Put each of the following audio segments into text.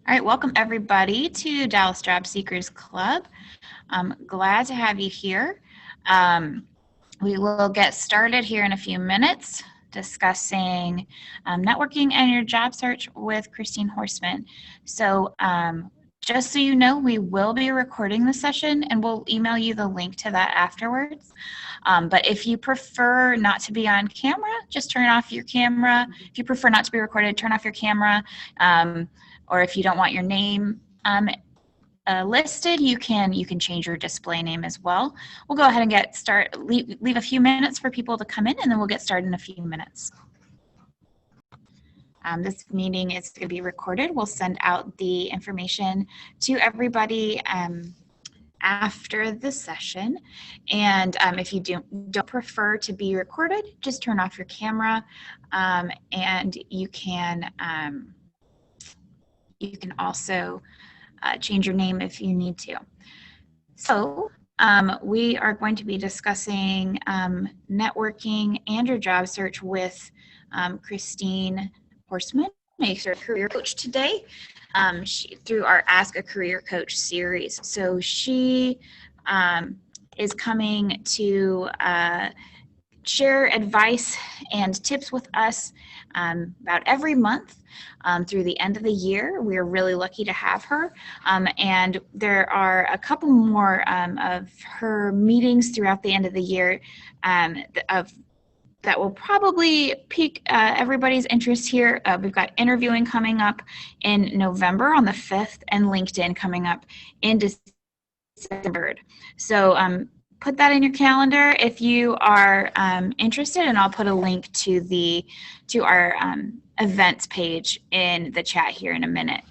All right, welcome everybody to Dallas Job Seekers Club. I'm glad to have you here. We will get started here in a few minutes discussing networking and your job search with Christine Horstman. So just so you know, we will be recording the session and we'll email you the link to that afterwards. But if you prefer not to be on camera, just turn off your camera. If you prefer not to be recorded, turn off your camera. Or if you don't want your name listed, you can change your display name as well. We'll go ahead and get started. Leave a few minutes for people to come in, and then we'll get started in a few minutes. This meeting is going to be recorded. We'll send out the information to everybody after the session. And if you don't prefer to be recorded, just turn off your camera, and you can also change your name if you need to. So we are going to be discussing networking and your job search with Christine Horstman, a career coach today, through our Ask a Career Coach series. So she is coming to share advice and tips with us about every month through the end of the year. We're really lucky to have her. And there are a couple more of her meetings throughout the end of the year that will probably pique everybody's interest here. We've got interviewing coming up in November on the 5th and LinkedIn coming up in December. So put that in your calendar if you are interested, and I'll put a link to our events page in the chat here in a minute.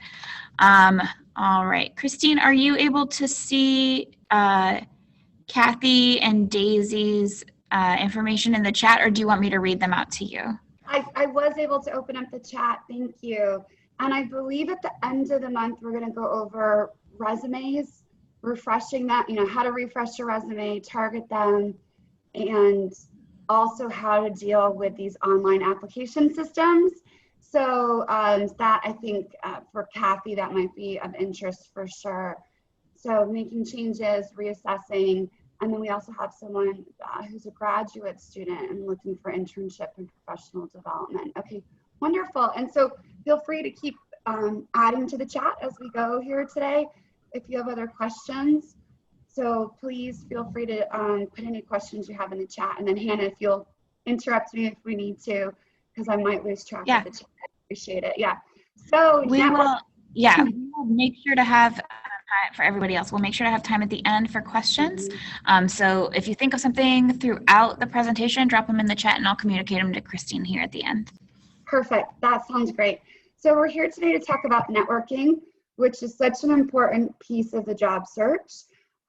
All right, Christine, are you able to see Kathy and Daisy's information in the chat, or do you want me to read them out to you? I was able to open up the chat, thank you. And I believe at the end of the month, we're gonna go over resumes, refreshing that, how to refresh your resume, target them, and also how to deal with these online application systems. So that I think for Kathy, that might be of interest for sure. So making changes, reassessing, and then we also have someone who's a graduate student and looking for internship and professional development. Okay, wonderful. And so feel free to keep adding to the chat as we go here today if you have other questions. So please feel free to put any questions you have in the chat. And then Hannah, if you'll interrupt me if we need to, because I might lose track of the chat. I appreciate it. Yeah. So we will make sure to have for everybody else. We'll make sure to have time at the end for questions. So if you think of something throughout the presentation, drop them in the chat and I'll communicate them to Christine here at the end. Perfect. That sounds great. So we're here today to talk about networking, which is such an important piece of the job search.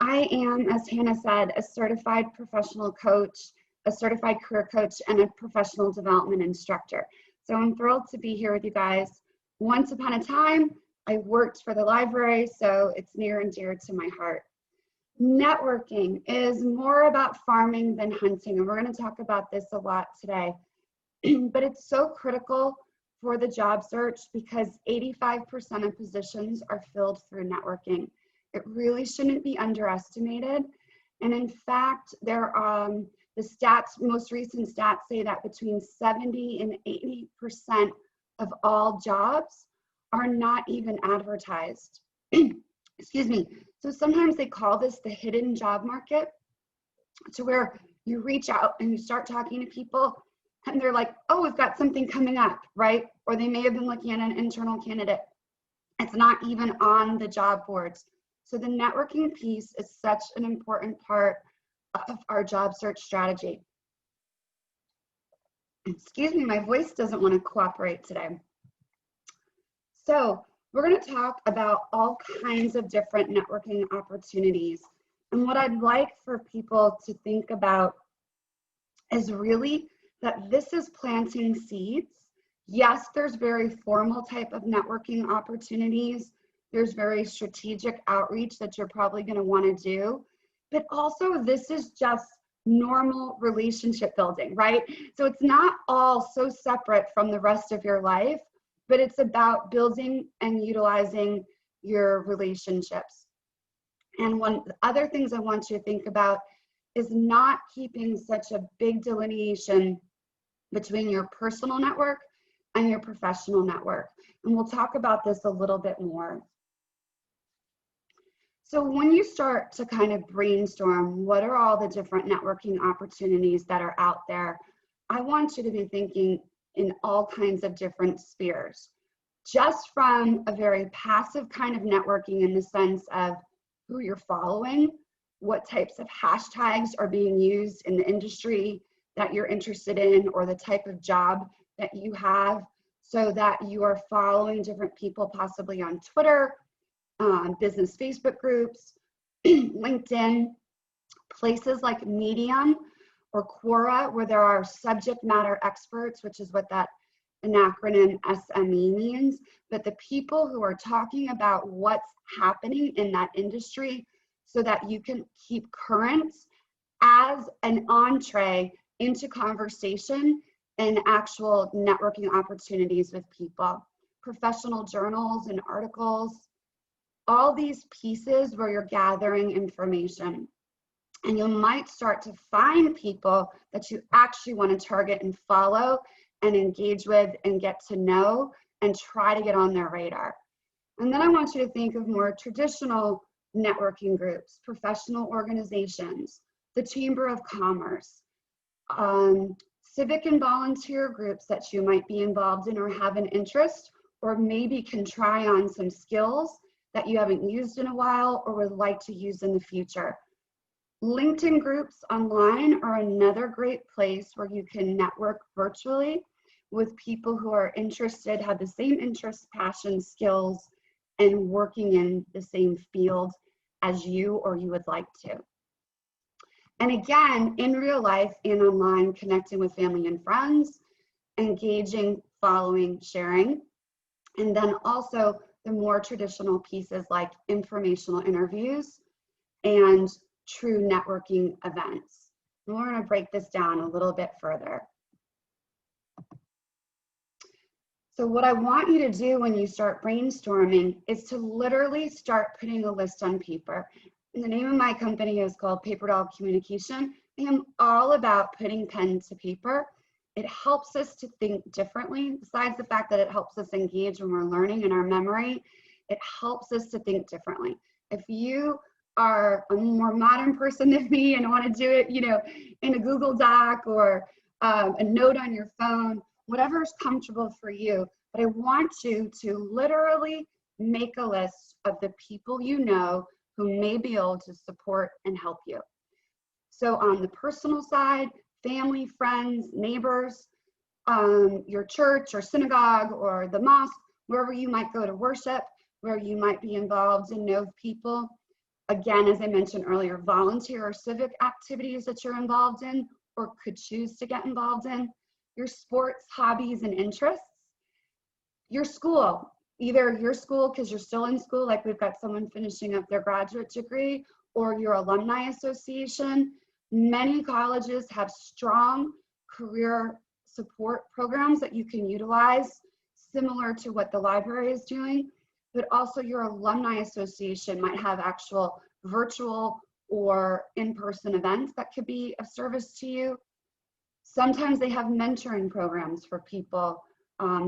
I am, as Hannah said, a certified professional coach, a certified career coach, and a professional development instructor. So I'm thrilled to be here with you guys. Once upon a time, I worked for the library, so it's near and dear to my heart. Networking is more about farming than hunting, and we're going to talk about this a lot today. But it's so critical for the job search because 85% of positions are filled through networking. It really shouldn't be underestimated. And in fact, the most recent stats say that between 70 and 80% of all jobs are not even advertised. Excuse me. So sometimes they call this the hidden job market, to where you reach out and you start talking to people and they're like, oh, we've got something coming up, right? Or they may have been looking at an internal candidate. It's not even on the job boards. So the networking piece is such an important part of our job search strategy. Excuse me, my voice doesn't want to cooperate today. So we're going to talk about all kinds of different networking opportunities. And what I'd like for people to think about is really that this is planting seeds. Yes, there's very formal type of networking opportunities. There's very strategic outreach that you're probably going to want to do. But also this is just normal relationship building, right? So it's not all so separate from the rest of your life. but it's about building and utilizing your relationships. And one of the other things I want you to think about is not keeping such a big delineation between your personal network and your professional network. And we'll talk about this a little bit more. So when you start to kind of brainstorm, what are all the different networking opportunities that are out there? I want you to be thinking in all kinds of different spheres, just from a very passive kind of networking in the sense of who you're following, what types of hashtags are being used in the industry that you're interested in, or the type of job that you have, so that you are following different people possibly on Twitter, business Facebook groups, LinkedIn, places like Medium or Quora, where there are subject matter experts, which is what that an acronym SME means, but the people who are talking about what's happening in that industry so that you can keep current as an entree into conversation and actual networking opportunities with people. Professional journals and articles, all these pieces where you're gathering information. And you might start to find people that you actually want to target and follow and engage with and get to know and try to get on their radar. And then I want you to think of more traditional networking groups, professional organizations, the Chamber of Commerce, civic and volunteer groups that you might be involved in or have an interest, or maybe can try on some skills that you haven't used in a while or would like to use in the future. LinkedIn groups online are another great place where you can network virtually with people who are interested, have the same interests, passions, skills, and working in the same field as you or you would like to. And again, in real life and online, connecting with family and friends, engaging, following, sharing, and then also the more traditional pieces like informational interviews and true networking events. And we're going to break this down a little bit further. So what I want you to do when you start brainstorming is to literally start putting a list on paper. And the name of my company is called Paper Doll Communication. I am all about putting pen to paper. It helps us to think differently. Besides the fact that it helps us engage when we're learning in our memory, it helps us to think differently. If you are a more modern person than me and want to do it, in a Google Doc or a note on your phone, whatever is comfortable for you. But I want you to literally make a list of the people you know who may be able to support and help you. So on the personal side, family, friends, neighbors, your church or synagogue or the mosque, wherever you might go to worship, where you might be involved and know people. Again, as I mentioned earlier, volunteer or civic activities that you're involved in or could choose to get involved in, your sports, hobbies, and interests, your school, either your school because you're still in school, like we've got someone finishing up their graduate degree, or your alumni association. Many colleges have strong career support programs that you can utilize, similar to what the library is doing. But also your alumni association might have actual virtual or in-person events that could be of service to you. Sometimes they have mentoring programs for people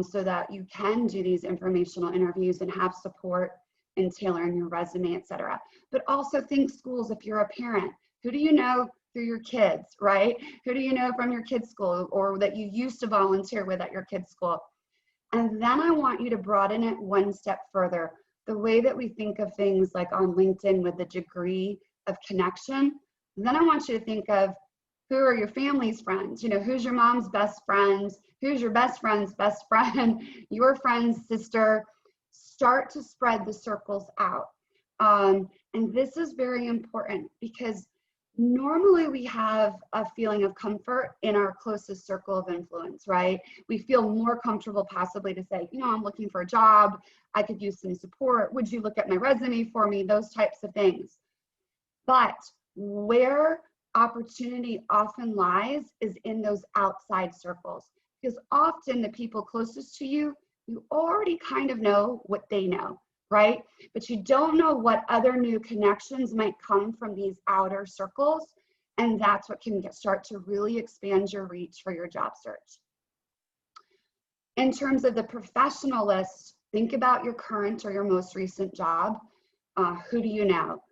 so that you can do these informational interviews and have support in tailoring your resume, etc. But also think schools if you're a parent. Who do you know through your kids, right? Who do you know from your kids' school or that you used to volunteer with at your kids' school? And then I want you to broaden it one step further. The way that we think of things like on LinkedIn with the degree of connection, then I want you to think of who are your family's friends? Who's your mom's best friends? Who's your best friend's best friend? Your friend's sister. Start to spread the circles out. And this is very important because normally we have a feeling of comfort in our closest circle of influence, right? We feel more comfortable possibly to say, I'm looking for a job. I could use some support. Would you look at my resume for me? Those types of things. But where opportunity often lies is in those outside circles, because often the people closest to you you already kind of know what they know, right? But you don't know what other new connections might come from these outer circles. And that's what can start to really expand your reach for your job search. In terms of the professional list, think about your current or your most recent job. Who do you know?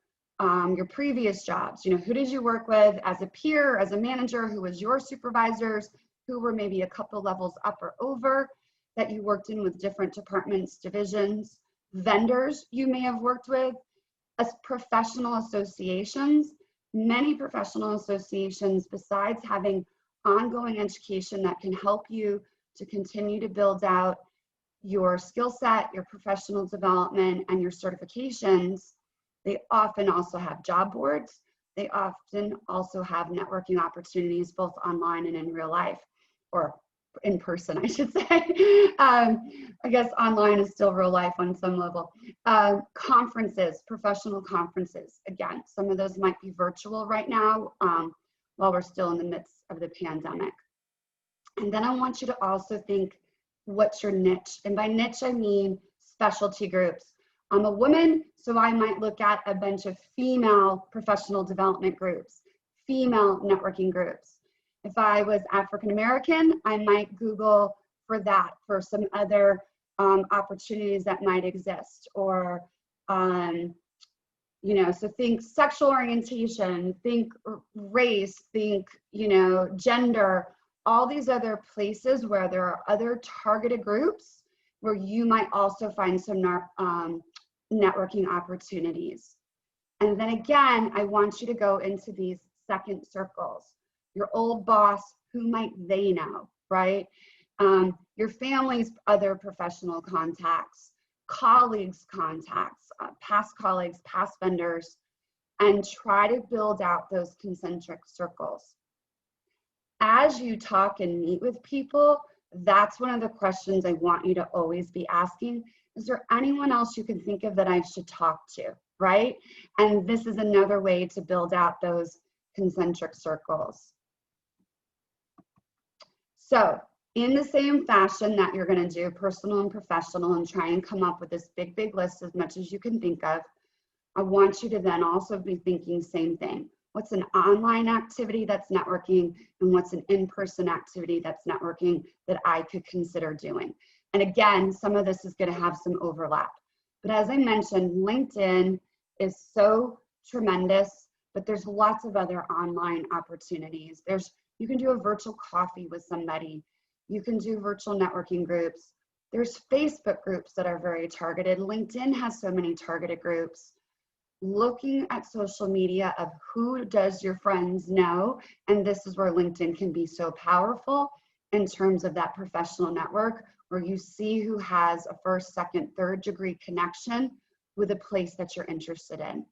Your previous jobs, who did you work with as a peer, as a manager, who was your supervisors, who were maybe a couple levels up or over that you worked in with different departments, divisions, vendors you may have worked with, as professional associations. Many professional associations, besides having ongoing education that can help you to continue to build out your skill set, your professional development, and your certifications, they often also have job boards. They often also have networking opportunities, both online and in real life, or in person, I should say. I guess online is still real life on some level. Conferences, professional conferences. Again, some of those might be virtual right now while we're still in the midst of the pandemic. And then I want you to also think, what's your niche? And by niche, I mean specialty groups. I'm a woman, so I might look at a bunch of female professional development groups, female networking groups. If I was African American, I might Google for that, for some other opportunities that might exist. Or, so think sexual orientation, think race, think, gender, all these other places where there are other targeted groups where you might also find some networking opportunities. And then again, I want you to go into these second circles. Your old boss, who might they know, right? Your family's other professional contacts, colleagues' contacts, past colleagues, past vendors, and try to build out those concentric circles. As you talk and meet with people, that's one of the questions I want you to always be asking. Is there anyone else you can think of that I should talk to, right? And this is another way to build out those concentric circles. So in the same fashion that you're going to do personal and professional and try and come up with this big, big list as much as you can think of, I want you to then also be thinking same thing. What's an online activity that's networking, and what's an in-person activity that's networking that I could consider doing? And again, some of this is going to have some overlap. But as I mentioned, LinkedIn is so tremendous, but there's lots of other online opportunities. You can do a virtual coffee with somebody. You can do virtual networking groups. There's Facebook groups that are very targeted. LinkedIn has so many targeted groups. Looking at social media of who does your friends know, and this is where LinkedIn can be so powerful in terms of that professional network, where you see who has a first, second, third degree connection with a place that you're interested in.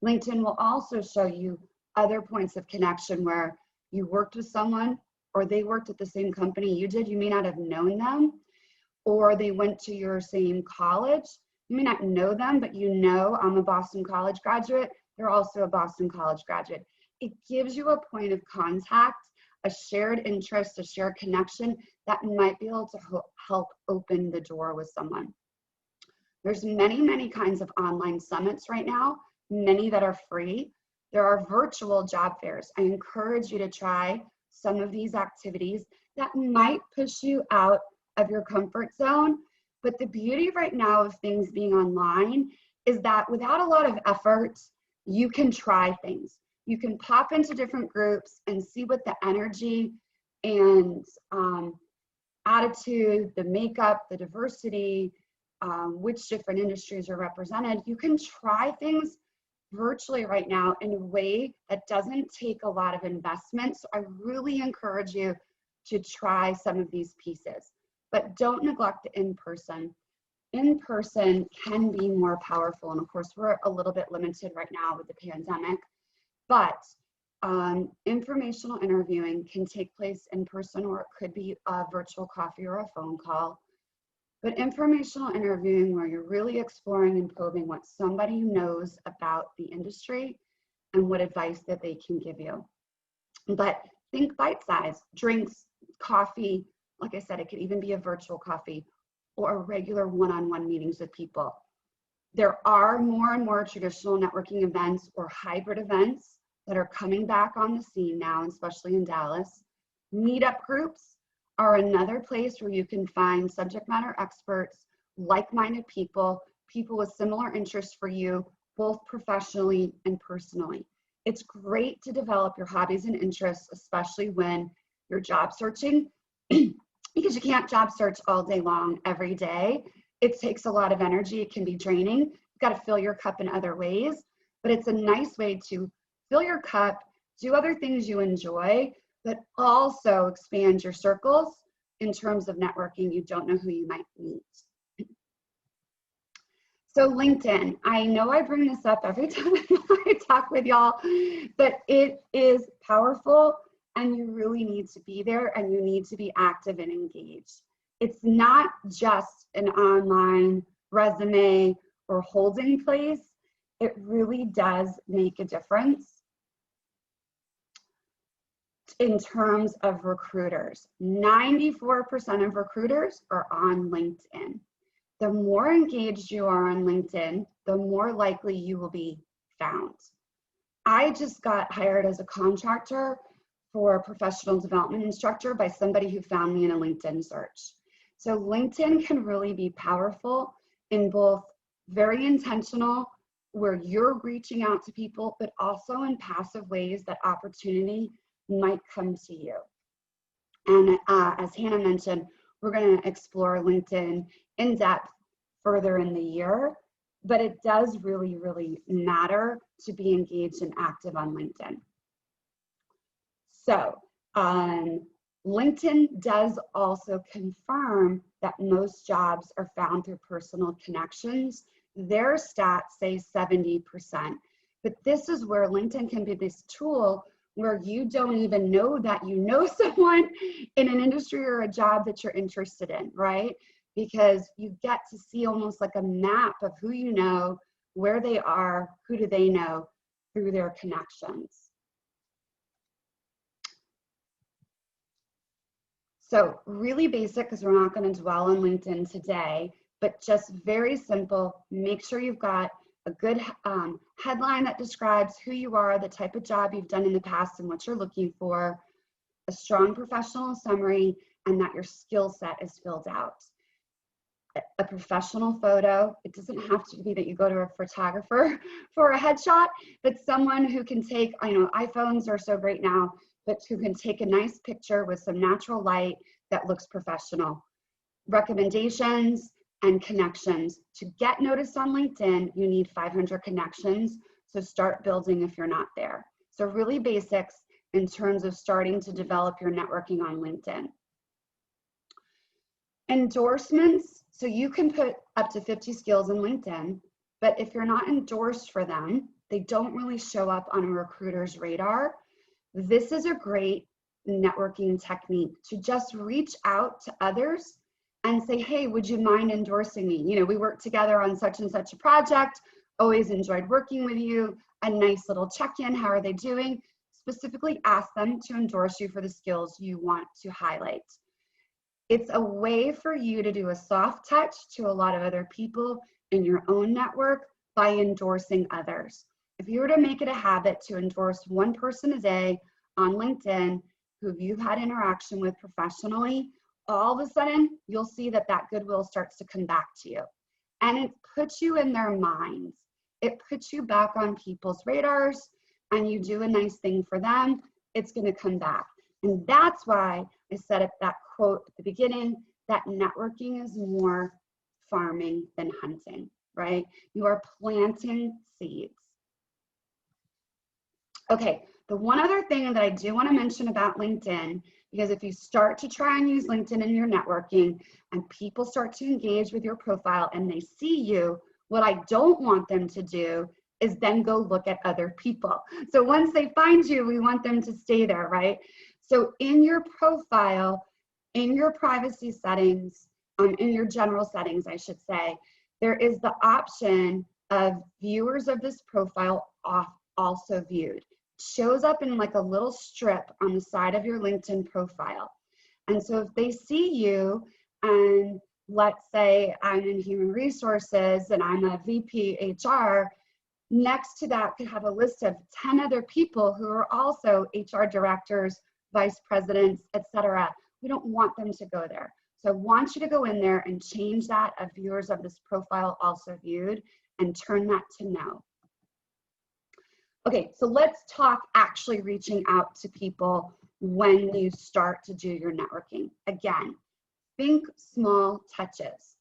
LinkedIn will also show you other points of connection where you worked with someone, or they worked at the same company you did. You may not have known them, or they went to your same college. You may not know them, but I'm a Boston College graduate. They're also a Boston College graduate. It gives you a point of contact, a shared interest, a shared connection that might be able to help open the door with someone. There's many, many kinds of online summits right now, many that are free. There are virtual job fairs. I encourage you to try some of these activities that might push you out of your comfort zone. But the beauty right now of things being online is that without a lot of effort, you can try things. You can pop into different groups and see what the energy and attitude, the makeup, the diversity, which different industries are represented. You can try things virtually right now in a way that doesn't take a lot of investment. So I really encourage you to try some of these pieces, but don't neglect the in-person. In-person can be more powerful. And of course, we're a little bit limited right now with the pandemic, but informational interviewing can take place in person, or it could be a virtual coffee or a phone call. But informational interviewing, where you're really exploring and probing what somebody knows about the industry and what advice that they can give you. But think bite size, drinks, coffee. Like I said, it could even be a virtual coffee. or regular one-on-one meetings with people. There are more and more traditional networking events or hybrid events that are coming back on the scene now, especially in Dallas. Meetup groups are another place where you can find subject matter experts, like-minded people, people with similar interests for you, both professionally and personally. It's great to develop your hobbies and interests, especially when you're job searching, because you can't job search all day long, every day. It takes a lot of energy. It can be draining. You've got to fill your cup in other ways, but it's a nice way to fill your cup, do other things you enjoy, but also expand your circles in terms of networking. You don't know who you might meet. So LinkedIn, I know I bring this up every time I talk with y'all, but it is powerful and you really need to be there and you need to be active and engaged. It's not just an online resume or holding place. It really does make a difference in terms of recruiters. 94% of recruiters are on LinkedIn. The more engaged you are on LinkedIn, the more likely you will be found. I just got hired as a contractor for a professional development instructor by somebody who found me in a LinkedIn search. So LinkedIn can really be powerful in both very intentional, where you're reaching out to people, but also in passive ways that opportunity might come to you. And as Hannah mentioned, we're going to explore LinkedIn in depth further in the year, but it does really, really matter to be engaged and active on LinkedIn. So LinkedIn does also confirm that most jobs are found through personal connections. Their stats say 70%, but this is where LinkedIn can be this tool where you don't even know that you know someone in an industry or a job that you're interested in, right? Because you get to see almost like a map of who you know, where they are, who do they know through their connections. So really basic, because we're not going to dwell on LinkedIn today, but just very simple. Make sure you've got a good headline that describes who you are, the type of job you've done in the past and what you're looking for, a strong professional summary, and that your skill set is filled out. A professional photo. It doesn't have to be that you go to a photographer for a headshot, but someone who can take, iPhones are so great now, but who can take a nice picture with some natural light that looks professional. Recommendations and connections. To get noticed on LinkedIn, you need 500 connections. So start building if you're not there. So really basics in terms of starting to develop your networking on LinkedIn. Endorsements. So you can put up to 50 skills in LinkedIn, but if you're not endorsed for them, they don't really show up on a recruiter's radar. This is a great networking technique to just reach out to others and say, hey, would you mind endorsing me? We worked together on such and such a project, always enjoyed working with you, a nice little check-in, how are they doing? Specifically ask them to endorse you for the skills you want to highlight. It's a way for you to do a soft touch to a lot of other people in your own network by endorsing others. If you were to make it a habit to endorse one person a day on LinkedIn who you've had interaction with professionally, all of a sudden you'll see that goodwill starts to come back to you. And it puts you in their minds. It puts you back on people's radars, and you do a nice thing for them, it's going to come back. And that's why I said that quote at the beginning, that networking is more farming than hunting, right? You are planting seeds. Okay, the one other thing that I do want to mention about LinkedIn, because if you start to try and use LinkedIn in your networking and people start to engage with your profile and they see you, what I don't want them to do is then go look at other people. So once they find you, we want them to stay there, right? So in your profile, in your privacy settings, in your general settings, I should say, there is the option of viewers of this profile also viewed. It shows up in like a little strip on the side of your LinkedIn profile. And so if they see you and let's say I'm in human resources and I'm a VP HR, next to that could have a list of 10 other people who are also HR directors, vice presidents, etc. We don't want them to go there. So I want you to go in there and change that of viewers of this profile also viewed and turn that to no. Okay, so let's talk actually reaching out to people when you start to do your networking. Again, think small touches.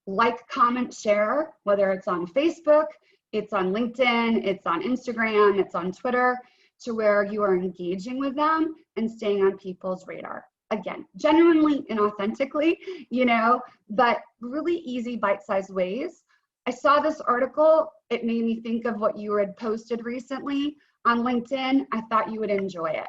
Like, comment, share, whether it's on Facebook, it's on LinkedIn, it's on Instagram, it's on Twitter, to where you are engaging with them and staying on people's radar. Again, genuinely and authentically, you know, but really easy bite-sized ways. I saw this article, it made me think of what you had posted recently on LinkedIn. I thought you would enjoy it.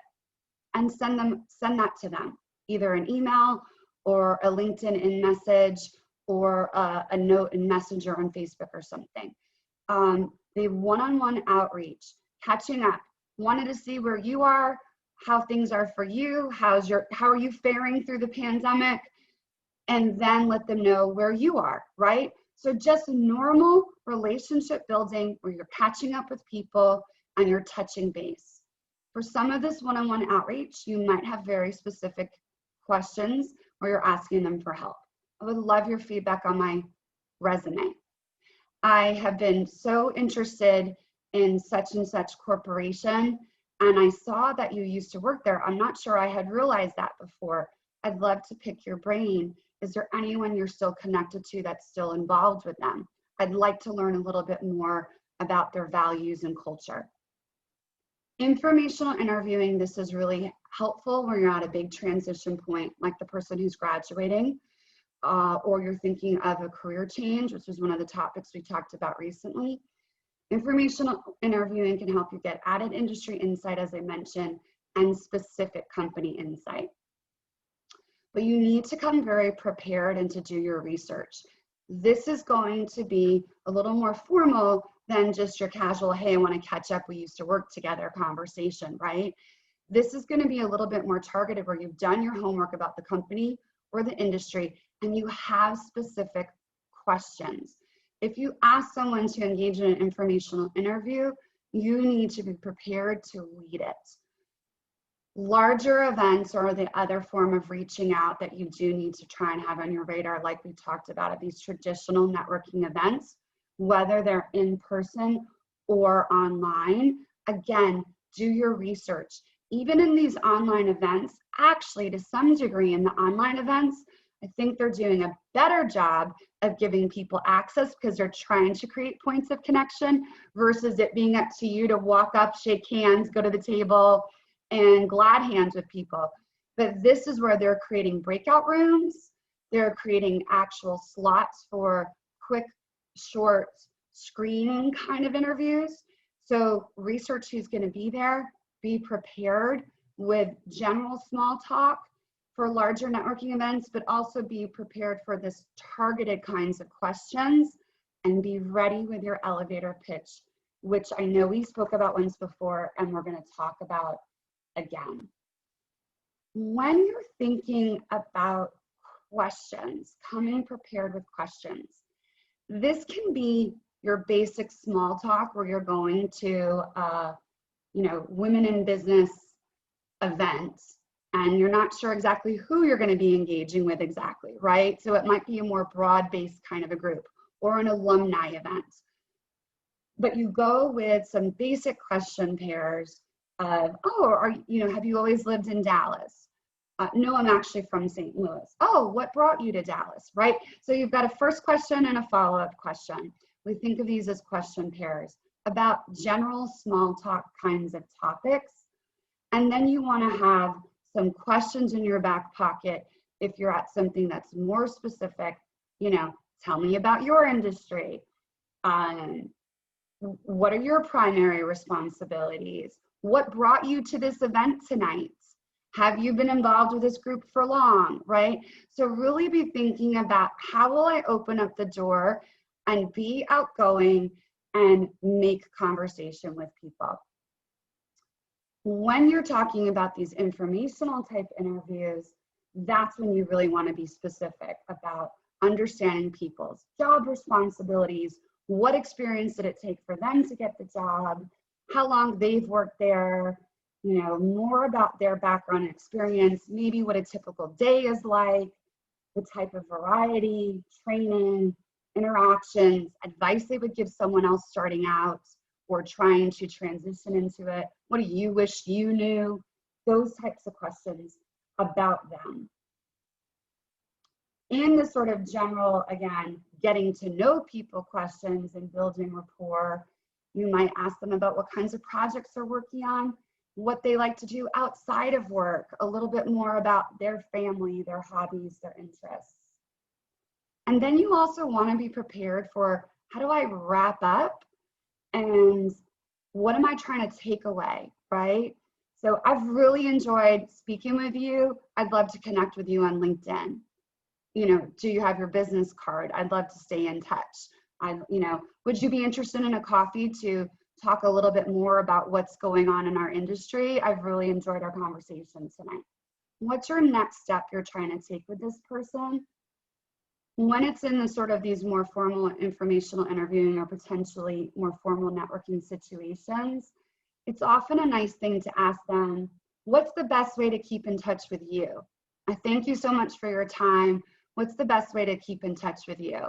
And send that to them, either an email or a LinkedIn in message or a note in Messenger on Facebook or something. The one-on-one outreach, catching up, wanted to see where you are, how things are for you, how are you faring through the pandemic, and then let them know where you are, right? So just normal relationship building where you're catching up with people and you're touching base. For some of this one-on-one outreach, you might have very specific questions where you're asking them for help. I would love your feedback on my resume. I have been so interested in such and such corporation, and I saw that you used to work there. I'm not sure I had realized that before. I'd love to pick your brain. Is there anyone you're still connected to that's still involved with them? I'd like to learn a little bit more about their values and culture. Informational interviewing, this is really helpful when you're at a big transition point, like the person who's graduating, or you're thinking of a career change, which was one of the topics we talked about recently. Informational interviewing can help you get added industry insight, as I mentioned, and specific company insight. But you need to come very prepared and to do your research. This is going to be a little more formal than just your casual, hey, I want to catch up, we used to work together conversation, right? This is going to be a little bit more targeted where you've done your homework about the company or the industry and you have specific questions. If you ask someone to engage in an informational interview, you need to be prepared to lead it. Larger events are the other form of reaching out that you do need to try and have on your radar, like we talked about at these traditional networking events, whether they're in person or online. Again, do your research. Even in these online events, actually to some degree in the online events, I think they're doing a better job of giving people access because they're trying to create points of connection versus it being up to you to walk up, shake hands, go to the table, and glad hands with people. But this is where they're creating breakout rooms. They're creating actual slots for quick, short screening kind of interviews. So research who's going to be there, be prepared with general small talk for larger networking events, but also be prepared for this targeted kinds of questions and be ready with your elevator pitch, which I know we spoke about once before and we're going to talk about again. When you're thinking about questions, coming prepared with questions, this can be your basic small talk where you're going to women in business events and you're not sure exactly who you're going to be engaging with exactly, right? So it might be a more broad-based kind of a group or an alumni event. But you go with some basic question pairs of, have you always lived in Dallas? No, I'm actually from St. Louis. Oh, what brought you to Dallas, right? So you've got a first question and a follow-up question. We think of these as question pairs about general small talk kinds of topics. And then you want to have some questions in your back pocket if you're at something that's more specific. Tell me about your industry. What are your primary responsibilities? What brought you to this event tonight? Have you been involved with this group for long, right? So really be thinking about how will I open up the door and be outgoing and make conversation with people. When you're talking about these informational type interviews, that's when you really want to be specific about, understanding people's job responsibilities, what experience did it take for them to get the job, how long they've worked there, you know, more about their background and experience, maybe what a typical day is like, the type of variety, training, interactions, advice they would give someone else starting out or trying to transition into it. What do you wish you knew? Those types of questions about them. In the sort of general, again, getting to know people questions and building rapport, you might ask them about what kinds of projects they're working on, what they like to do outside of work, a little bit more about their family, their hobbies, their interests. And then you also want to be prepared for, how do I wrap up and what am I trying to take away, right? So I've really enjoyed speaking with you. I'd love to connect with you on LinkedIn. You know, do you have your business card? I'd love to stay in touch. You know, would you be interested in a coffee to talk a little bit more about what's going on in our industry? I've really enjoyed our conversation tonight. What's your next step you're trying to take with this person? When it's in the sort of these more formal informational interviewing or potentially more formal networking situations, it's often a nice thing to ask them, what's the best way to keep in touch with you? I thank you so much for your time. What's the best way to keep in touch with you?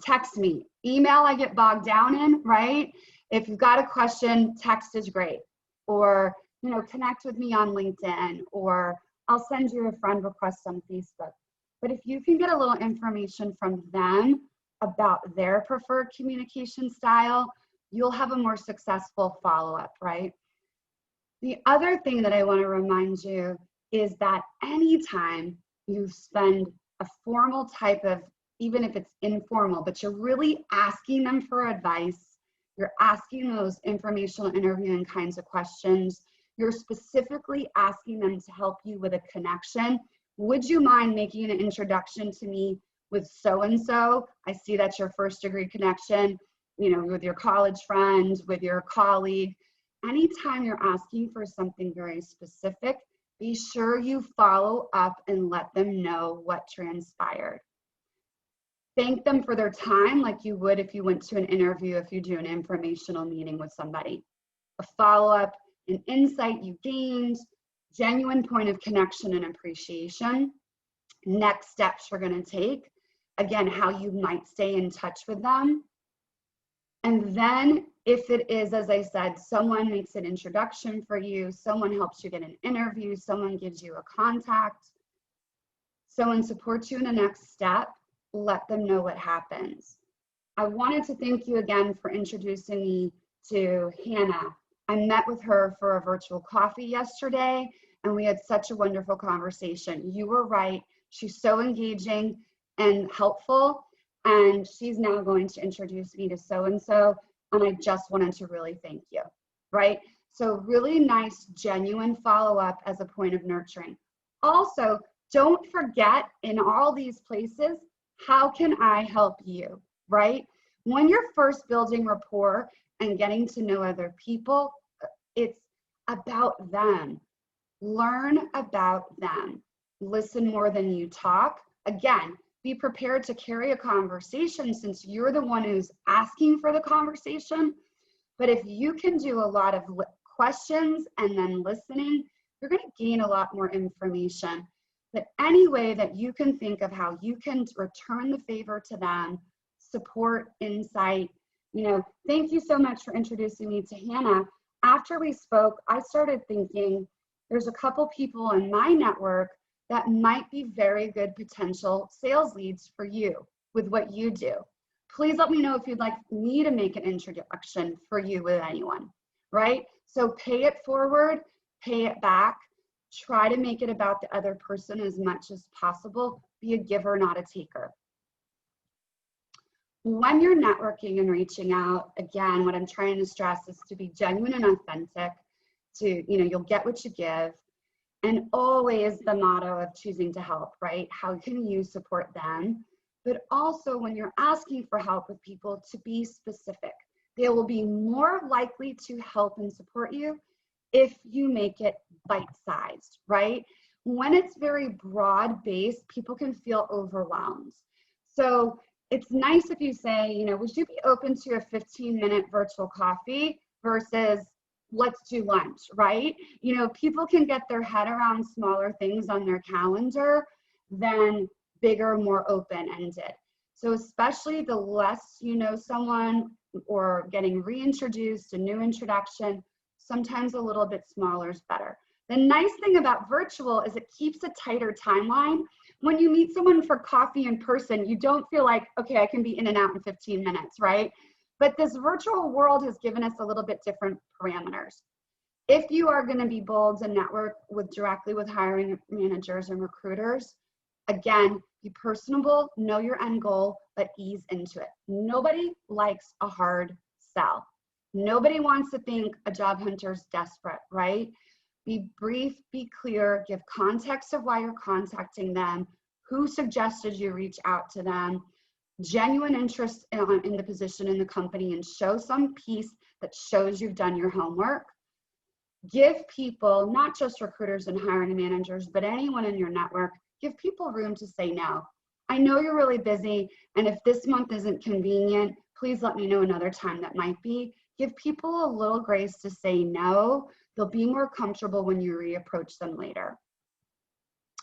Text me. Email I get bogged down in, right? If you've got a question, text is great. Or, you know, connect with me on LinkedIn, or I'll send you a friend request on Facebook. But if you can get a little information from them about their preferred communication style, you'll have a more successful follow-up, right? The other thing that I want to remind you is that anytime you spend a formal type of, even if it's informal, but you're really asking them for advice, you're asking those informational interviewing kinds of questions, you're specifically asking them to help you with a connection. Would you mind making an introduction to me with so-and-so? I see that's your first degree connection, you know, with your college friend, with your colleague. Anytime you're asking for something very specific, be sure you follow up and let them know what transpired. Thank them for their time like you would if you went to an interview, if you do an informational meeting with somebody. A follow-up, an insight you gained, genuine point of connection and appreciation. Next steps we're going to take. Again, how you might stay in touch with them. And then if it is, as I said, someone makes an introduction for you, someone helps you get an interview, someone gives you a contact, someone supports you in the next step, let them know what happens. I wanted to thank you again for introducing me to Hannah. I met with her for a virtual coffee yesterday, and we had such a wonderful conversation. You were right. She's so engaging and helpful, and she's now going to introduce me to so-and-so, and I just wanted to really thank you, right? So really nice, genuine follow-up as a point of nurturing. Also, don't forget in all these places, how can I help you, right? When you're first building rapport and getting to know other people, it's about them. Learn about them. Listen more than you talk. Again, be prepared to carry a conversation since you're the one who's asking for the conversation. But if you can do a lot of questions and then listening, you're going to gain a lot more information. But any way that you can think of how you can return the favor to them, support, insight, you know, thank you so much for introducing me to Hannah. After we spoke, I started thinking there's a couple people in my network that might be very good potential sales leads for you with what you do. Please let me know if you'd like me to make an introduction for you with anyone, right? So pay it forward, pay it back. Try to make it about the other person as much as possible. Be a giver, not a taker. When you're networking and reaching out, again, what I'm trying to stress is to be genuine and authentic, to, you know, you'll get what you give, and always the motto of choosing to help, right? How can you support them? But also when you're asking for help with people, to be specific. They will be more likely to help and support you if you make it bite-sized, right? when it's very broad-based, people can feel overwhelmed. So it's nice if you say, you know, would you be open to a 15-minute virtual coffee versus let's do lunch, right? You know, people can get their head around smaller things on their calendar than bigger, more open-ended. So especially the less you know someone or getting reintroduced, a new introduction, sometimes a little bit smaller is better. The nice thing about virtual is it keeps a tighter timeline. When you meet someone for coffee in person, you don't feel like, okay, I can be in and out in 15 minutes, right? But this virtual world has given us a little bit different parameters. If you are going to be bold and network directly with hiring managers and recruiters, again, be personable, know your end goal, but ease into it. Nobody likes a hard sell. Nobody wants to think a job hunter's desperate, right? Be brief, be clear, give context of why you're contacting them, who suggested you reach out to them, genuine interest in the position in the company, and show some piece that shows you've done your homework. Give people, not just recruiters and hiring managers, but anyone in your network, give people room to say no. I know you're really busy, and if this month isn't convenient, please let me know another time that might be. Give people a little grace to say no. They'll be more comfortable when you reapproach them later.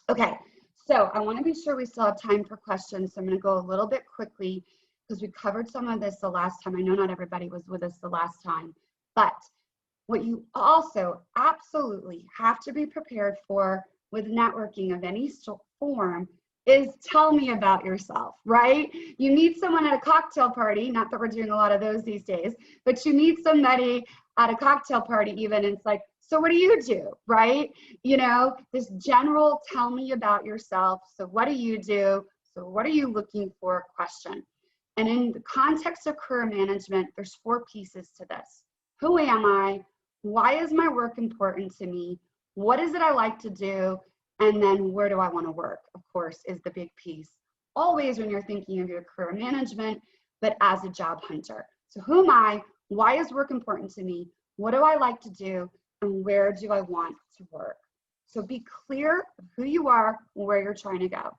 Okay, so I want to be sure we still have time for questions, so I'm going to go a little bit quickly because we covered some of this the last time. I know not everybody was with us the last time, but what you also absolutely have to be prepared for with networking of any form is tell me about yourself, right? You meet someone at a cocktail party, not that we're doing a lot of those these days, but you meet somebody at a cocktail party even, and it's like, so what do you do, right? You know, this general tell me about yourself. So what do you do? So what are you looking for question? And in the context of career management, there's 4 pieces to this. Who am I? Why is my work important to me? What is it I like to do? And then where do I want to work, of course, is the big piece. Always when you're thinking of your career management, but as a job hunter. So who am I? Why is work important to me? What do I like to do? And where do I want to work? So be clear of who you are, where you're trying to go.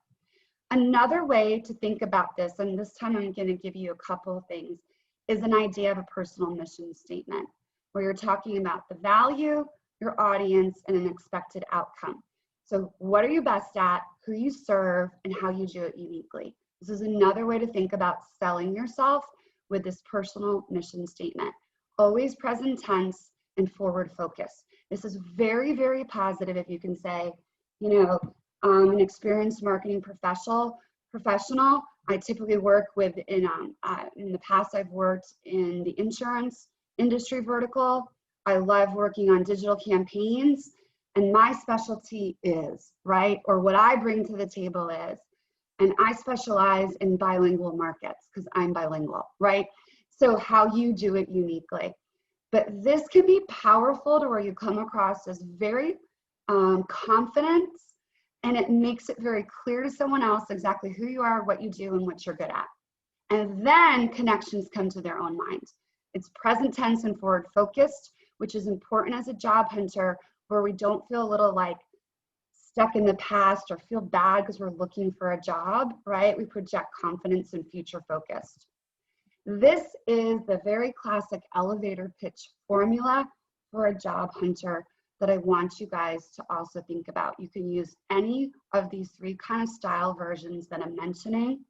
Another way to think about this, and this time I'm going to give you a couple of things, is an idea of a personal mission statement, where you're talking about the value, your audience, and an expected outcome. So what are you best at, who you serve, and how you do it uniquely. This is another way to think about selling yourself with this personal mission statement. Always present tense and forward focus. This is very, very positive if you can say, you know, I'm an experienced marketing professional. I typically work with, in the past I've worked in the insurance industry vertical. I love working on digital campaigns. And my specialty is, right, or what I bring to the table is, and I specialize in bilingual markets because I'm bilingual, right? So how you do it uniquely. But this can be powerful to where you come across as very confident, and it makes it very clear to someone else exactly who you are, what you do, and what you're good at. And then connections come to their own mind. It's present tense and forward focused, which is important as a job hunter, where we don't feel a little like stuck in the past or feel bad because we're looking for a job, right? We project confidence and future focused. This is the very classic elevator pitch formula for a job hunter that I want you guys to also think about. You can use any of these 3 kind of style versions that I'm mentioning,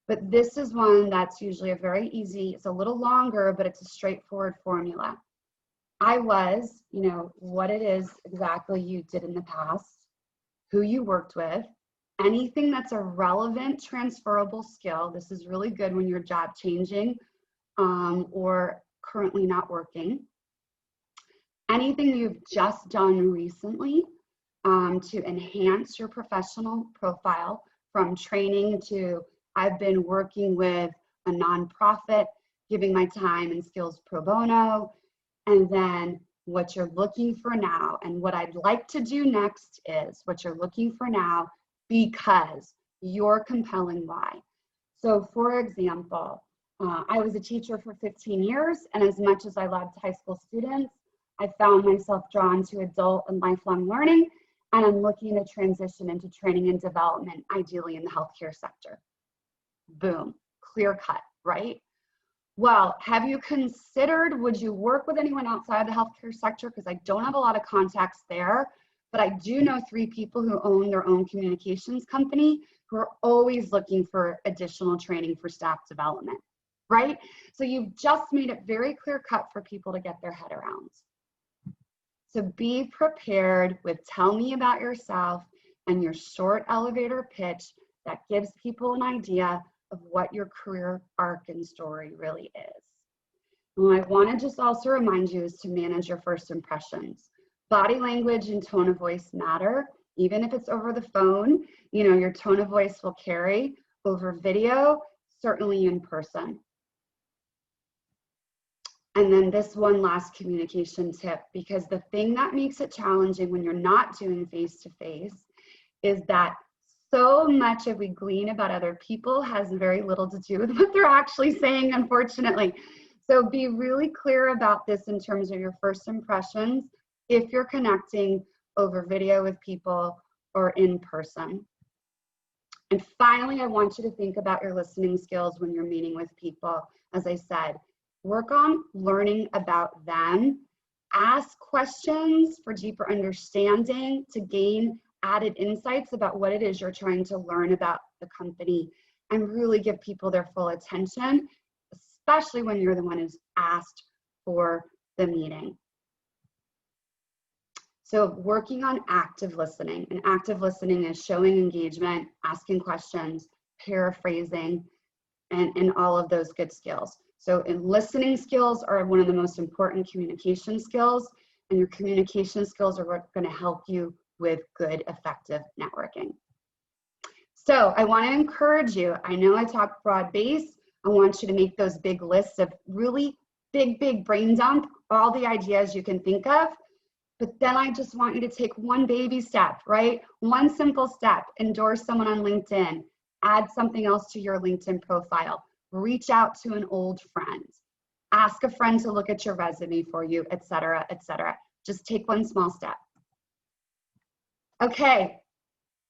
but this is one that's usually a very easy, it's a little longer, but it's a straightforward formula. I was, you know, what it is exactly you did in the past, who you worked with, anything that's a relevant transferable skill. This is really good when you're job changing or currently not working. Anything you've just done recently to enhance your professional profile, from training to I've been working with a nonprofit, giving my time and skills pro bono, and then what you're looking for now. And what I'd like to do next is what you're looking for now because you're compelling why. So for example, I was a teacher for 15 years, and as much as I loved high school students, I found myself drawn to adult and lifelong learning, and I'm looking to transition into training and development, ideally in the healthcare sector. Boom, clear cut, right? Well, have you considered, would you work with anyone outside the healthcare sector? Because I don't have a lot of contacts there, but I do know 3 people who own their own communications company who are always looking for additional training for staff development, right? So you've just made it very clear cut for people to get their head around. So be prepared with tell me about yourself and your short elevator pitch that gives people an idea of what your career arc and story really is. And what I want to just also remind you is to manage your first impressions. Body language and tone of voice matter. Even if it's over the phone, you know, your tone of voice will carry over video, certainly in person. And then this one last communication tip, because the thing that makes it challenging when you're not doing face-to-face is that so much of we glean about other people has very little to do with what they're actually saying, unfortunately. So be really clear about this in terms of your first impressions if you're connecting over video with people or in person. And finally, I want you to think about your listening skills when you're meeting with people. As I said, work on learning about them. Ask questions for deeper understanding to gain added insights about what it is you're trying to learn about the company, and really give people their full attention, especially when you're the one who's asked for the meeting. So working on active listening, and active listening is showing engagement, asking questions, paraphrasing, and all of those good skills. So listening skills are one of the most important communication skills, and your communication skills are what's going to help you with good, effective networking. So I want to encourage you. I know I talk broad base. I want you to make those big lists of really big brain dump, all the ideas you can think of. But then I just want you to take one baby step, right? One simple step, endorse someone on LinkedIn, add something else to your LinkedIn profile, reach out to an old friend, ask a friend to look at your resume for you, et cetera, et cetera. Just take one small step. Okay,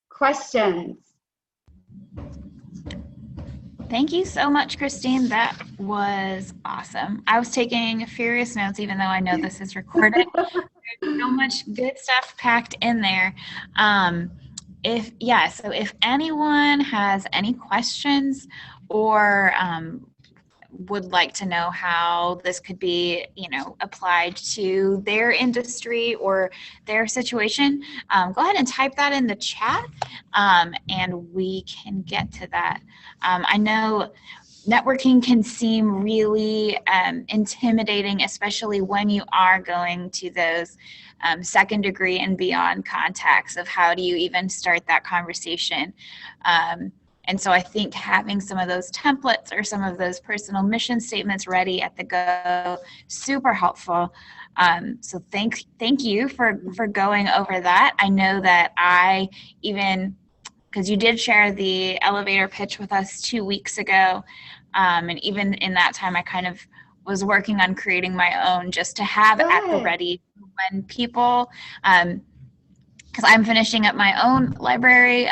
questions? Thank you so much, Christine. That was awesome. I was taking furious notes, even though I know this is recorded. There's so much good stuff packed in there. So if anyone has any questions or would like to know how this could be, applied to their industry or their situation, go ahead and type that in the chat, and we can get to that. I know networking can seem really intimidating, especially when you are going to those second degree and beyond contacts of how do you even start that conversation. And so I think having some of those templates or some of those personal mission statements ready at the go, super helpful. So thank you for going over that. I know that because you did share the elevator pitch with us 2 weeks ago, and even in that time, I kind of was working on creating my own just to have at the ready when people, because I'm finishing up my own library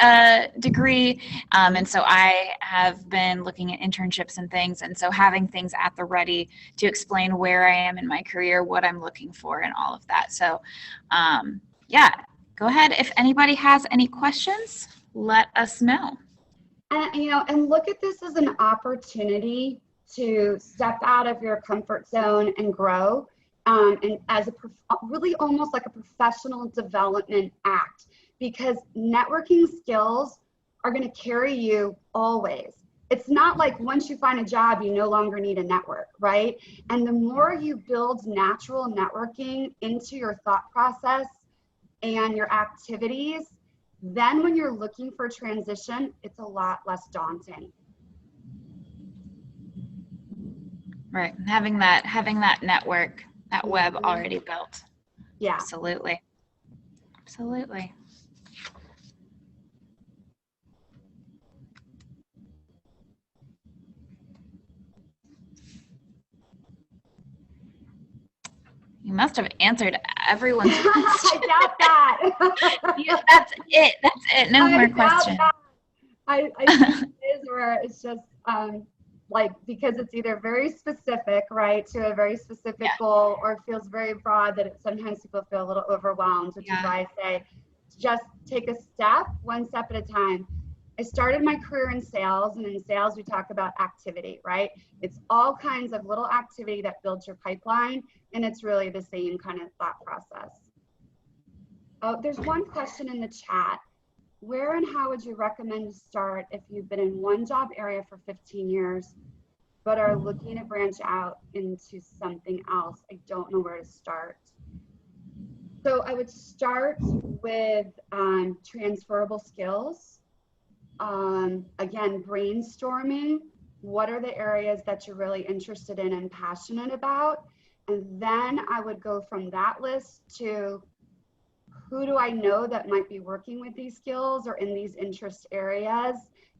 degree, and so I have been looking at internships and things, and so having things at the ready to explain where I am in my career, what I'm looking for, and all of that. So, go ahead. If anybody has any questions, let us know. And look at this as an opportunity to step out of your comfort zone and grow. And as really almost like a professional development act, because networking skills are going to carry you always. It's not like once you find a job, you no longer need a network, right? And the more you build natural networking into your thought process and your activities, then when you're looking for transition, it's a lot less daunting. Right. Having that network, that web already built. Yeah. Absolutely. You must have answered everyone's I doubt that. Yeah, that's it. No more questions. I think it is where it's just like, because it's either very specific, right, to a very specific goal, or it feels very broad that sometimes people feel a little overwhelmed, which is why I say just take a step, one step at a time. I started my career in sales, and in sales we talk about activity, right? It's all kinds of little activity that builds your pipeline, and it's really the same kind of thought process. Oh, there's one question in the chat. Where and how would you recommend to start if you've been in one job area for 15 years, but are looking to branch out into something else? I don't know where to start. So I would start with transferable skills. Again, brainstorming. What are the areas that you're really interested in and passionate about? And then I would go from that list to who do I know that might be working with these skills or in these interest areas,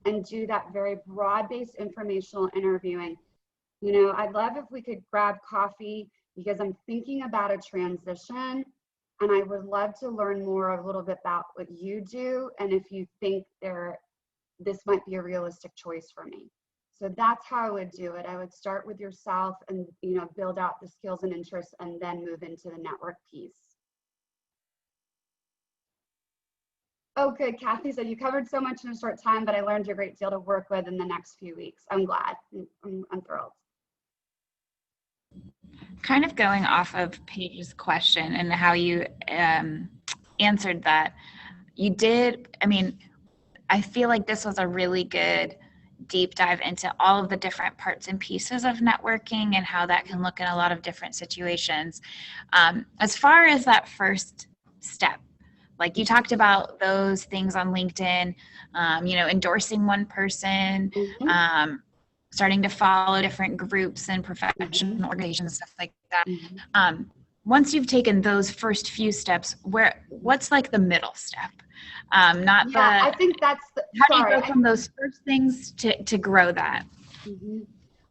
and do that very broad-based informational interviewing. You know, I'd love if we could grab coffee, because I'm thinking about a transition, and I would love to learn more a little bit about what you do, and if you think this might be a realistic choice for me. So that's how I would do it. I would start with yourself and, you know, build out the skills and interests, and then move into the network piece. Oh, good. Kathy said, you covered so much in a short time, but I learned a great deal to work with in the next few weeks. I'm glad. I'm thrilled. Kind of going off of Paige's question and how you answered that, you did, I mean, I feel like this was a really good deep dive into all of the different parts and pieces of networking and how that can look in a lot of different situations. As far as that first step, like you talked about those things on LinkedIn, you know, endorsing one person, starting to follow different groups and professional organizations, stuff like that. Once you've taken those first few steps, what's like the middle step? I think that's how do you go from those first things to grow that?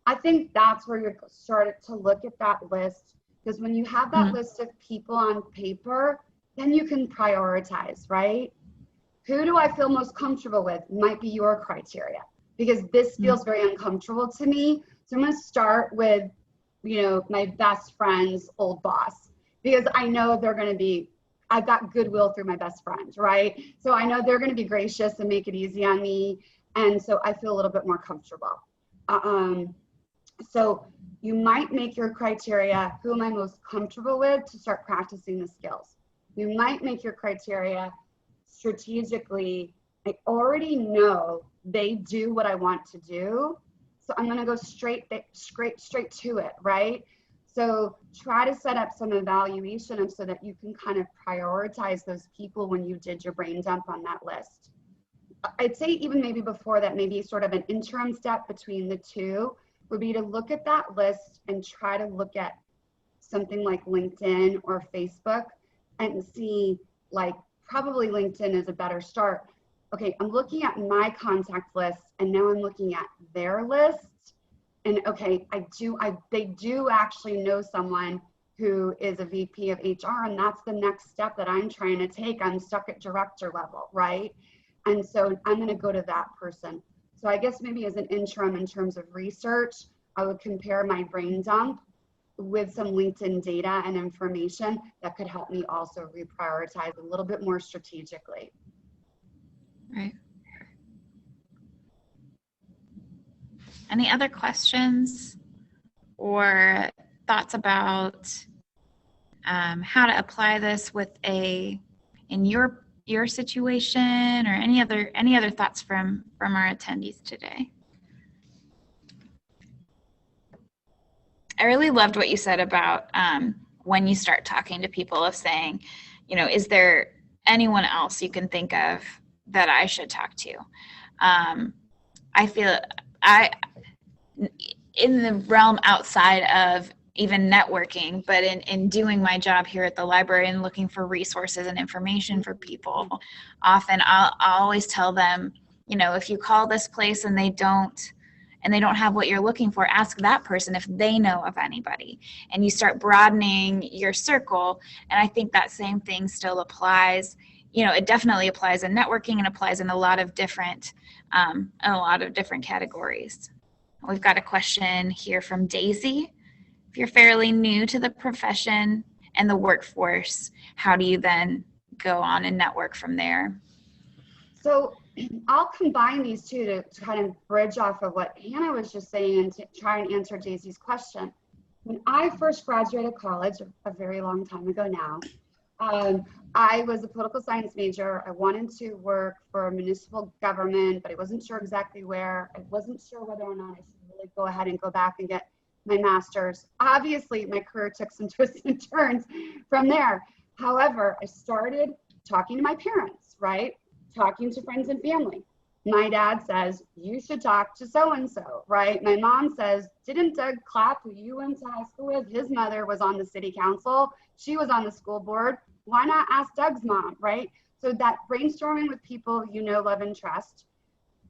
I think that's where you're started to look at that list, because when you have that list of people on paper, then you can prioritize, right? Who do I feel most comfortable with might be your criteria, because this feels very uncomfortable to me. So I'm going to start with, you know, my best friend's old boss, because I know they're going to be, I've got goodwill through my best friend, right? So I know they're going to be gracious and make it easy on me. And so I feel a little bit more comfortable. So you might make your criteria, who am I most comfortable with, to start practicing the skills. You might make your criteria strategically, I already know they do what I want to do, so I'm going to go straight to it, right? So try to set up some evaluation so that you can kind of prioritize those people when you did your brain dump on that list. I'd say even maybe before that, maybe sort of an interim step between the two would be to look at that list and try to look at something like LinkedIn or Facebook and see, like, probably LinkedIn is a better start. Okay, I'm looking at my contact list, and now I'm looking at their list. And okay, they do actually know someone who is a VP of HR, and that's the next step that I'm trying to take. I'm stuck at director level, right? And so I'm going to go to that person. So I guess maybe as an interim in terms of research, I would compare my brain dump with some LinkedIn data and information that could help me also reprioritize a little bit more strategically. Right. Any other questions or thoughts about how to apply this in your situation, or any other thoughts from our attendees today? I really loved what you said about when you start talking to people, of saying, you know, is there anyone else you can think of that I should talk to? I feel in the realm outside of even networking, but in doing my job here at the library and looking for resources and information for people, often I'll always tell them, you know, if you call this place and they don't and they don't have what you're looking for, ask that person if they know of anybody. And you start broadening your circle. And I think that same thing still applies. It definitely applies in networking and applies in a lot of different categories. We've got a question here from Daisy. If you're fairly new to the profession and the workforce, how do you then go on and network from there? So I'll combine these two to kind of bridge off of what Hannah was just saying and to try and answer Daisy's question. When I first graduated college, a very long time ago now, I was a political science major. I wanted to work for a municipal government, but I wasn't sure exactly where. I wasn't sure whether or not I should really go ahead and go back and get my master's. Obviously, my career took some twists and turns from there. However, I started talking to my parents, right? Talking to friends and family. My dad says, you should talk to so-and-so, right? My mom says, didn't Doug Clapp, who you went to high school with, his mother was on the city council. She was on the school board. Why not ask Doug's mom, right? So that brainstorming with people you know, love, and trust.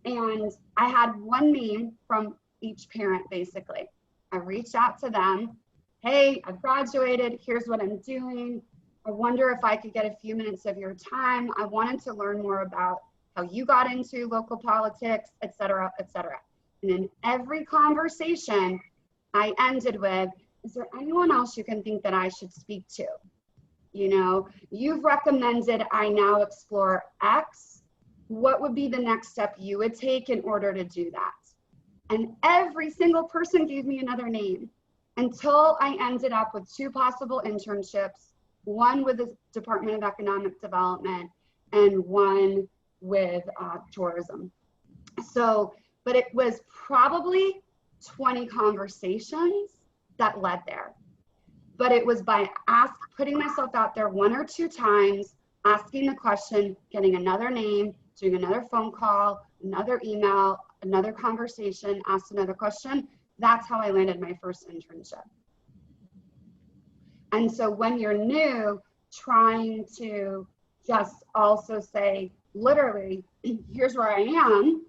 And I had one name from each parent, basically. I reached out to them. Hey, I've graduated. Here's what I'm doing. I wonder if I could get a few minutes of your time. I wanted to learn more about how you got into local politics, et cetera, et cetera. And in every conversation, I ended with, is there anyone else you can think that I should speak to? You've recommended I now explore X. What would be the next step you would take in order to do that? And every single person gave me another name until I ended up with 2 possible internships, one with the Department of Economic Development and one with tourism. But it was probably 20 conversations that led there. But it was by putting myself out there 1 or 2 times, asking the question, getting another name, doing another phone call, another email, another conversation, asked another question. That's how I landed my first internship. And so when you're new, trying to just also say, literally, here's where I am,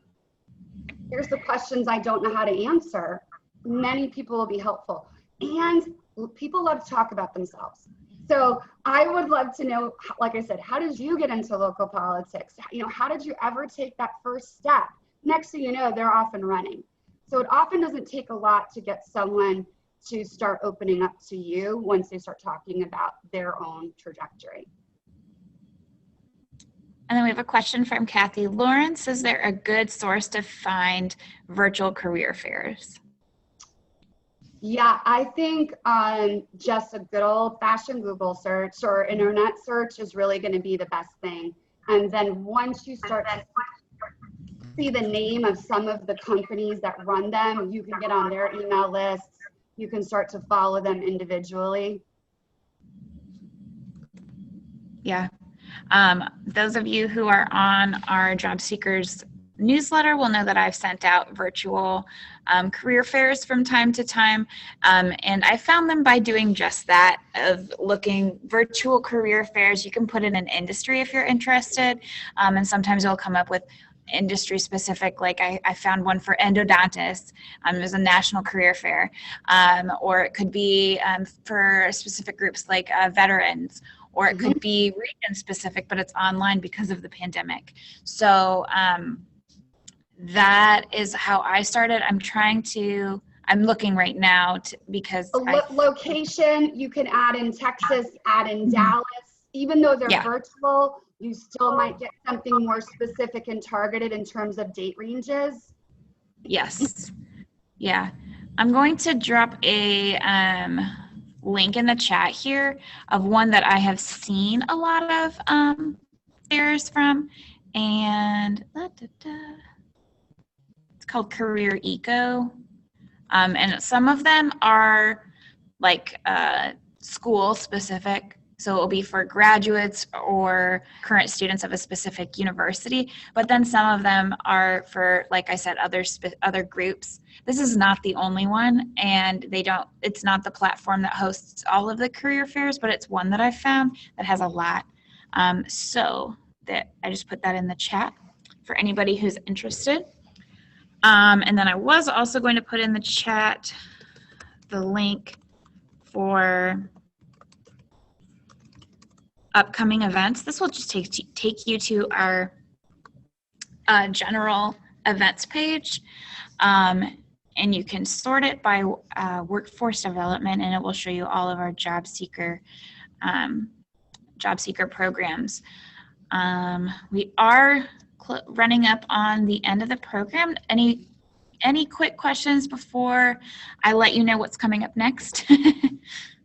here's the questions I don't know how to answer, many people will be helpful. And people love to talk about themselves. So I would love to know, like I said, how did you get into local politics? How did you ever take that first step? Next thing you know, they're off and running. So it often doesn't take a lot to get someone to start opening up to you once they start talking about their own trajectory. And then we have a question from Kathy Lawrence. Is there a good source to find virtual career fairs? Yeah, I think just a good old fashioned Google search or internet search is really going to be the best thing. And then once you start to see the name of some of the companies that run them, you can get on their email lists. You can start to follow them individually. Yeah. Those of you who are on our Job Seekers newsletter will know that I've sent out virtual career fairs from time to time. And I found them by doing just that, of looking virtual career fairs. You can put in an industry if you're interested. And sometimes it'll come up with industry specific, like I found one for endodontists. It was a national career fair. Or it could be for specific groups like veterans, or it could be region specific, but it's online because of the pandemic. So that is how I started. I'm looking right now because location, you can add in Texas, add in Dallas, even though they're virtual, you still might get something more specific and targeted in terms of date ranges. Yes. Yeah. I'm going to drop a link in the chat here of one that I have seen a lot of fairs from, and it's called Career Eco. And some of them are like school specific. So it will be for graduates or current students of a specific university. But then some of them are for, like I said, other groups. This is not the only one, and it's not the platform that hosts all of the career fairs, but it's one that I found that has a lot. So that I just put that in the chat for anybody who's interested. And then I was also going to put in the chat the link for upcoming events. This will just take you to our general events page. And you can sort it by workforce development, and it will show you all of our job seeker programs. We are running up on the end of the program. Any quick questions before I let you know what's coming up next?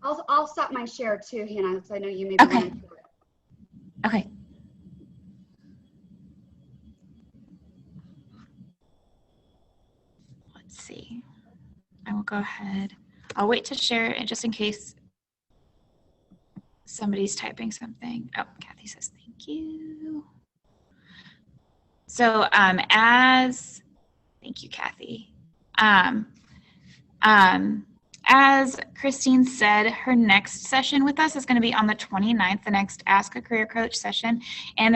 I'll stop my share too, Hannah, because I know you maybe want to do it. Okay. Let's see. I will go ahead. I'll wait to share it just in case somebody's typing something. Oh, Kathy says thank you. So thank you, Kathy. As Christine said, her next session with us is going to be on the 29th, the next Ask a Career Coach session, and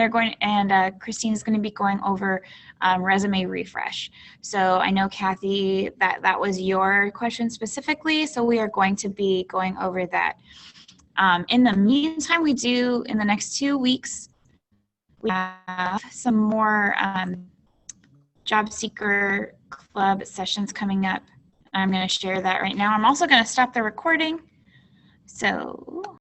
Christine is going to be going over resume refresh. So I know, Kathy, that was your question specifically, so we are going to be going over that. In the meantime, we do, in the next 2 weeks, we have some more Job Seeker Club sessions coming up. I'm going to share that right now. I'm also going to stop the recording. So